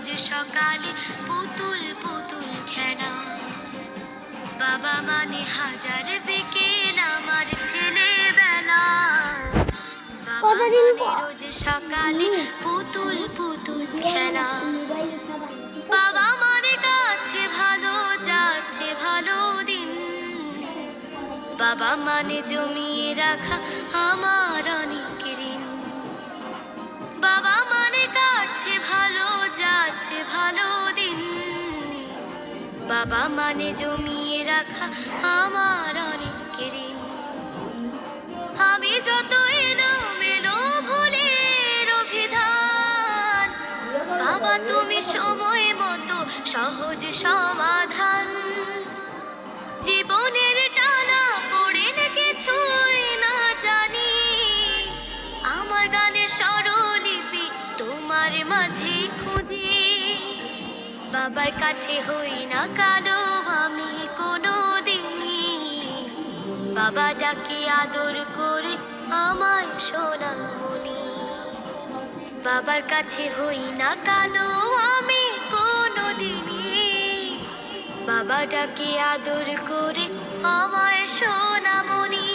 রোজ সকালে পুতুল পুতুল খেলা। বাবা মানে হাজার বিকেল আমার ছেলেবেলা। বাবা মানে রোজ সকালে পুতুল পুতুল খেলা। বাবা মানে কাছে ভালো যাচ্ছে ভালো দিন। বাবা মানে জমিয়ে রাখা আমার অনেক ঋণ। বাবা মানে কাটছে ভালো যাচ্ছে ভালো দিন। বাবা মানে জমিয়ে রাখা আমার অনেক ঋণ। আমি যত এলোমেলো ভুলের অভিধান, বাবা তুমি সময় মতো সহজ সমাধান। জীবনের টানা পড়েন কিছুই না জানি, আমার গানের স্বরলিপি তোমার মাঝে খুঁজি। বাবার কাছে হই না কালো আমি কোনো দিনই, বাবা ডাকে আদর করে আমায় সোনামণি। বাবার কাছে হই না কালো আমি কোনো দিনই, বাবা ডাকে আদর করে আমায় সোনামণি।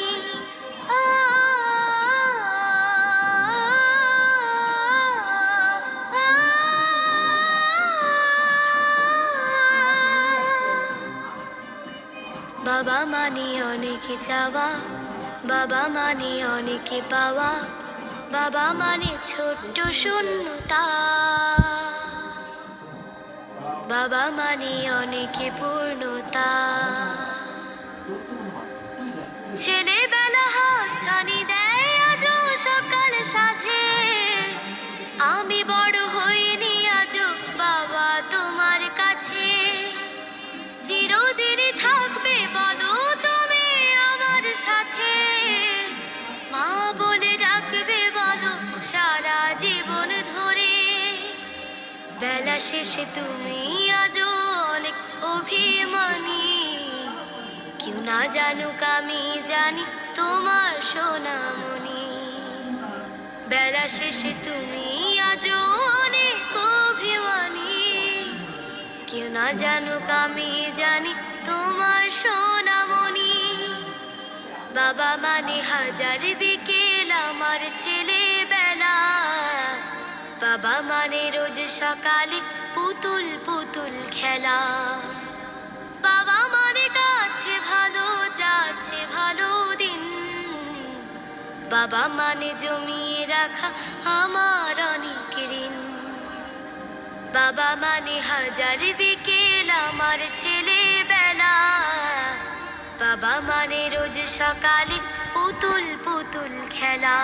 বাবা মানে অনেক চাওয়া, বাবা মানে অনেকে পাওয়া। বাবা মানে ছোট্ট শূন্যতা, বাবা মানে অনেকে পূর্ণতা। ছেলেবেলা হাতছানি দেয় আজও সকাল সাজে, আমি বড় হইনি আজও বাবা তোমার কাছে। চিরদিনই থাকবে বলো তুমি আমার সাথে, মা বলে ডাকবে বলো সারা জীবন ধরে। বেলা শেষে তুমি আজও অনেক অভিমানী, কেউ না জানুক আমি জানি তোমার সোনামণি। বেলা শেষে তুমি আজও অনেক অভিমানী, কেউ না জানুক আমি জানি তোমার সোনামণি। বাবা মানে হাজার বিকেল আমার ছেলেবেলা। বাবা মানে রোজ সকালে পুতুল পুতুল খেলা। বাবা মানে কাছে ভালো যাচ্ছে ভালো দিন। বাবা মানে জমিয়ে রাখা আমার অনেক ঋণ। বাবা মানে হাজার বিকেল আমার ছেলেবেলা। বাবা মানে রোজ সকালে পুতুল পুতুল খেলা।